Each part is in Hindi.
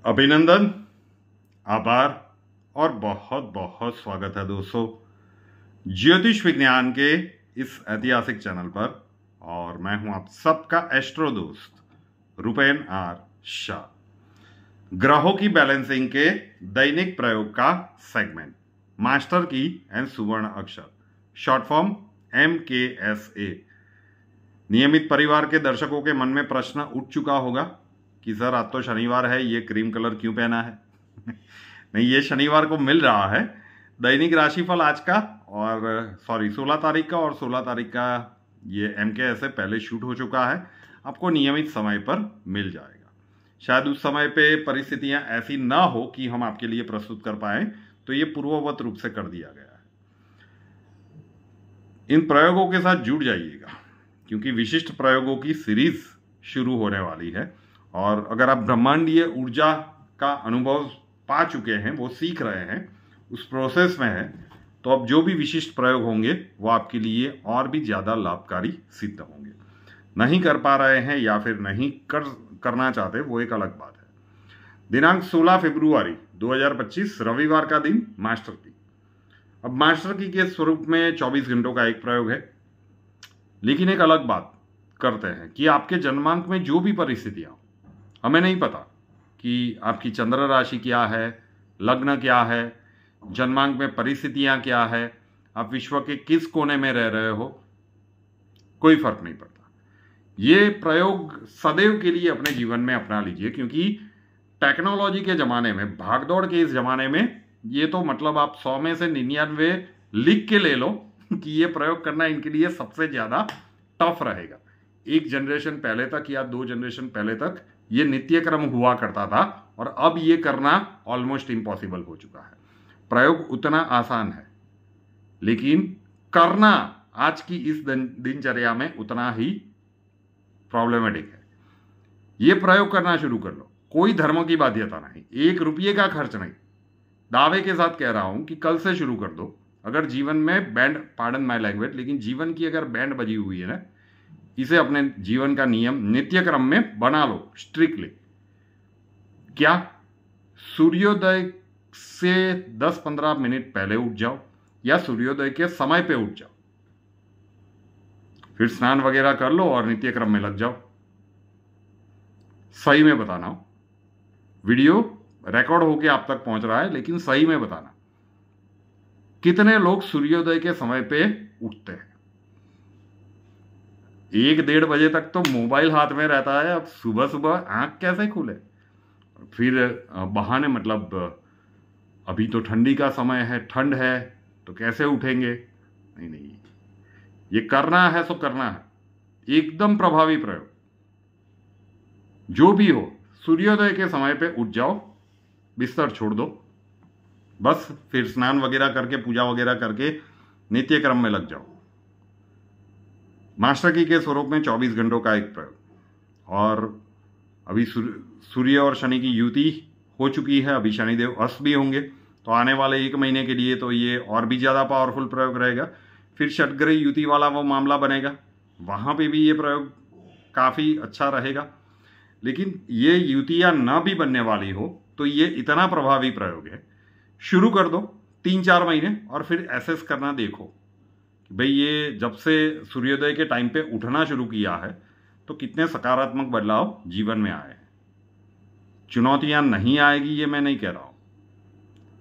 अभिनंदन, आभार और बहुत बहुत स्वागत है दोस्तों ज्योतिष विज्ञान के इस ऐतिहासिक चैनल पर। और मैं हूं आप सबका एस्ट्रो दोस्त रुपेन आर शाह। ग्रहों की बैलेंसिंग के दैनिक प्रयोग का सेगमेंट मास्टर की एंड सुवर्ण अक्षर, शॉर्ट फॉर्म MKSA। नियमित परिवार के दर्शकों के मन में प्रश्न उठ चुका होगा कि सर आज तो शनिवार है, ये क्रीम कलर क्यों पहना है? नहीं, ये शनिवार को मिल रहा है दैनिक राशिफल आज का और 16 तारीख का, और 16 तारीख का ये MKSA पहले शूट हो चुका है, आपको नियमित समय पर मिल जाएगा। शायद उस समय पे परिस्थितियां ऐसी ना हो कि हम आपके लिए प्रस्तुत कर पाए, तो ये पूर्ववत रूप से कर दिया गया है। इन प्रयोगों के साथ जुड़ जाइएगा क्योंकि विशिष्ट प्रयोगों की सीरीज शुरू होने वाली है। और अगर आप ब्रह्मांडीय ऊर्जा का अनुभव पा चुके हैं, वो सीख रहे हैं, उस प्रोसेस में हैं, तो अब जो भी विशिष्ट प्रयोग होंगे वो आपके लिए और भी ज़्यादा लाभकारी सिद्ध होंगे। नहीं कर पा रहे हैं या फिर नहीं करना चाहते, वो एक अलग बात है। दिनांक 16 फरवरी 2025 रविवार का दिन मास्टर की। अब मास्टर की के स्वरूप में 24 घंटों का एक प्रयोग है, लेकिन एक अलग बात करते हैं कि आपके जन्मांक में जो भी परिस्थितियां, हमें नहीं पता कि आपकी चंद्र राशि क्या है, लग्न क्या है, जन्मांक में परिस्थितियां क्या है, आप विश्व के किस कोने में रह रहे हो, कोई फर्क नहीं पड़ता। ये प्रयोग सदैव के लिए अपने जीवन में अपना लीजिए क्योंकि टेक्नोलॉजी के जमाने में, भागदौड़ के इस जमाने में, ये तो मतलब आप 100 में से 99 लिख के ले लो कि ये प्रयोग करना इनके लिए सबसे ज्यादा टफ रहेगा। एक जनरेशन पहले तक या 2 जनरेशन पहले तक ये नित्य क्रम हुआ करता था और अब ये करना ऑलमोस्ट इम्पॉसिबल हो चुका है। प्रयोग उतना आसान है लेकिन करना आज की इस दिनचर्या में उतना ही प्रॉब्लमेटिक है। ये प्रयोग करना शुरू कर लो, कोई धर्म की बाध्यता नहीं, 1 रुपये का खर्च नहीं। दावे के साथ कह रहा हूं कि कल से शुरू कर दो। अगर जीवन में बैंड, पार्डन माय लैंग्वेज, लेकिन जीवन की अगर बैंड बजी हुई है ना, इसे अपने जीवन का नियम, नित्य क्रम में बना लो स्ट्रिक्टली। क्या? सूर्योदय से 10-15 मिनट पहले उठ जाओ या सूर्योदय के समय पे उठ जाओ, फिर स्नान वगैरह कर लो और नित्य क्रम में लग जाओ। सही में बताना, वीडियो रिकॉर्ड होके आप तक पहुंच रहा है, लेकिन सही में बताना कितने लोग सूर्योदय के समय पे उठते हैं? 1-1:30 बजे तक तो मोबाइल हाथ में रहता है। अब सुबह सुबह आंख कैसे खुले? फिर बहाने, मतलब अभी तो ठंडी का समय है, ठंड है, तो कैसे उठेंगे? नहीं नहीं, ये करना है सो करना है। एकदम प्रभावी प्रयोग जो भी हो, सूर्योदय के समय पे उठ जाओ, बिस्तर छोड़ दो, बस फिर स्नान वगैरह करके, पूजा वगैरह करके नित्य क्रम में लग जाओ। मास्टर की के स्वरूप में 24 घंटों का एक प्रयोग। और अभी सूर्य और शनि की युति हो चुकी है, अभी शनिदेव अस्त भी होंगे, तो आने वाले 1 महीने के लिए तो ये और भी ज्यादा पावरफुल प्रयोग रहेगा। फिर षटग्रह युति वाला वो मामला बनेगा, वहां पे भी ये प्रयोग काफी अच्छा रहेगा। लेकिन ये युतियां ना भी बनने वाली हो तो ये इतना प्रभावी प्रयोग है, शुरू कर दो 3-4 महीने और फिर एसेस करना देखो भाई ये जब से सूर्योदय के टाइम पे उठना शुरू किया है तो कितने सकारात्मक बदलाव जीवन में आए हैं। चुनौतियां नहीं आएगी ये मैं नहीं कह रहा हूं,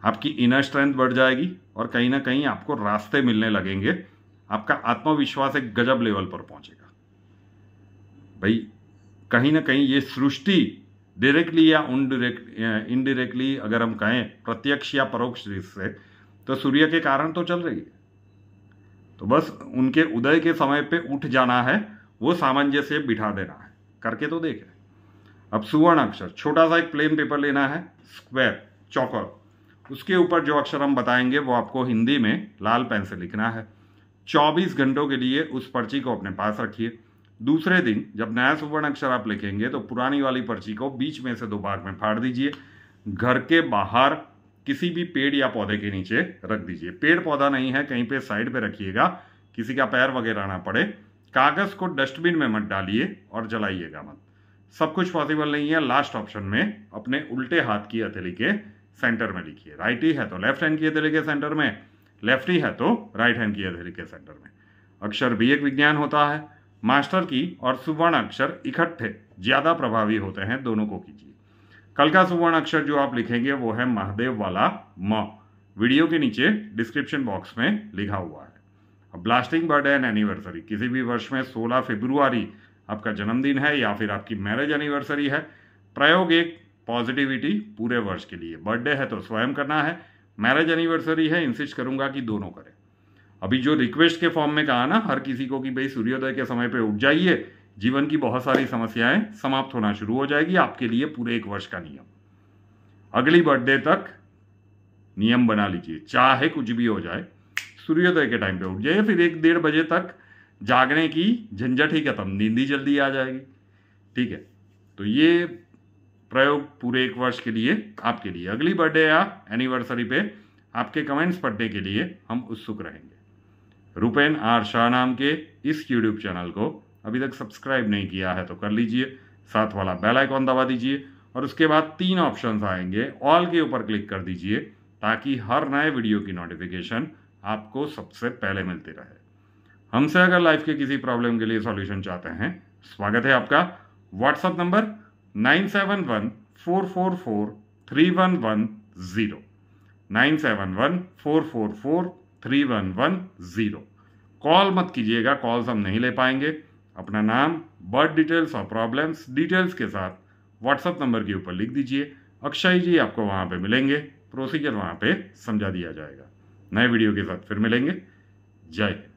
आपकी इनर स्ट्रेंथ बढ़ जाएगी और कहीं ना कहीं आपको रास्ते मिलने लगेंगे, आपका आत्मविश्वास एक गजब लेवल पर पहुंचेगा। भाई कहीं ना कहीं ये सृष्टि डायरेक्टली या इनडायरेक्टली अगर हम कहें, प्रत्यक्ष या परोक्ष से, तो सूर्य के कारण तो चल रही है। तो बस उनके उदय के समय पे उठ जाना है, वो सामंजस्य बिठा देना है, करके तो देखें। अब सुवर्ण अक्षर, छोटा सा एक प्लेन पेपर लेना है, स्क्वायर चौकोर, उसके ऊपर जो अक्षर हम बताएंगे वो आपको हिंदी में लाल पेन से लिखना है। 24 घंटों के लिए उस पर्ची को अपने पास रखिए। दूसरे दिन जब नया सुवर्ण अक्षर आप लिखेंगे तो पुरानी वाली पर्ची को बीच में से 2 भाग में फाड़ दीजिए, घर के बाहर किसी भी पेड़ या पौधे के नीचे रख दीजिए। पेड़ पौधा नहीं है, कहीं पे साइड पे रखिएगा, किसी का पैर वगैरह ना पड़े। कागज को डस्टबिन में मत डालिए और जलाइएगा मत। सब कुछ पॉसिबल नहीं है। लास्ट ऑप्शन में अपने उल्टे हाथ की हथेली के सेंटर में लिखिए। राइटी है तो लेफ्ट हैंड की हथेली के सेंटर में, लेफ्टी है तो राइट हैंड की हथेली के सेंटर में। अक्षर भी एक विज्ञान होता है। मास्टर की और सुवर्ण अक्षर इकट्ठे ज्यादा प्रभावी होते हैं, दोनों को कीजिए। कल का सुवर्ण अक्षर जो आप लिखेंगे वो है महादेव वाला म। वीडियो के नीचे डिस्क्रिप्शन बॉक्स में लिखा हुआ है। अब ब्लास्टिंग बर्थडे एंड एनिवर्सरी, किसी भी वर्ष में 16 फरवरी आपका जन्मदिन है या फिर आपकी मैरिज एनिवर्सरी है। प्रयोग एक पॉजिटिविटी पूरे वर्ष के लिए। बर्थडे है तो स्वयं करना है, मैरिज एनिवर्सरी है इंसिस्ट करूंगा कि दोनों करें। अभी जो रिक्वेस्ट के फॉर्म में कहा ना हर किसी को कि भाई सूर्योदय के समय पे उठ जाइए, जीवन की बहुत सारी समस्याएं समाप्त होना शुरू हो जाएगी। आपके लिए पूरे 1 वर्ष का नियम। अगली बर्थडे तक नियम बना लीजिए, चाहे कुछ भी हो जाए सूर्योदय के टाइम पे उठ जाइए, फिर 1-1.5 बजे तक जागने की झंझट ही खत्म, नींद ही जल्दी आ जाएगी। ठीक है, तो ये प्रयोग पूरे 1 वर्ष के लिए आपके लिए। अगली बर्थडे या एनिवर्सरी पे आपके कमेंट्स पढ़ने के लिए हम उत्सुक रहेंगे। रुपेन आर शाह नाम के इस यूट्यूब चैनल को अभी तक सब्सक्राइब नहीं किया है तो कर लीजिए, साथ वाला बेल आइकॉन दबा दीजिए और उसके बाद 3 ऑप्शंस आएंगे, ऑल के ऊपर क्लिक कर दीजिए ताकि हर नए वीडियो की नोटिफिकेशन आपको सबसे पहले मिलती रहे। हमसे अगर लाइफ के किसी प्रॉब्लम के लिए सॉल्यूशन चाहते हैं, स्वागत है आपका। WhatsApp number 9714443110, 9714443110। कॉल मत कीजिएगा, कॉल्स हम नहीं ले पाएंगे। अपना नाम, बर्थ डिटेल्स और प्रॉब्लम्स डिटेल्स के साथ व्हाट्सएप नंबर के ऊपर लिख दीजिए। अक्षय जी आपको वहां पे मिलेंगे, प्रोसीजर वहां पे समझा दिया जाएगा। नए वीडियो के साथ फिर मिलेंगे। जय हिंद।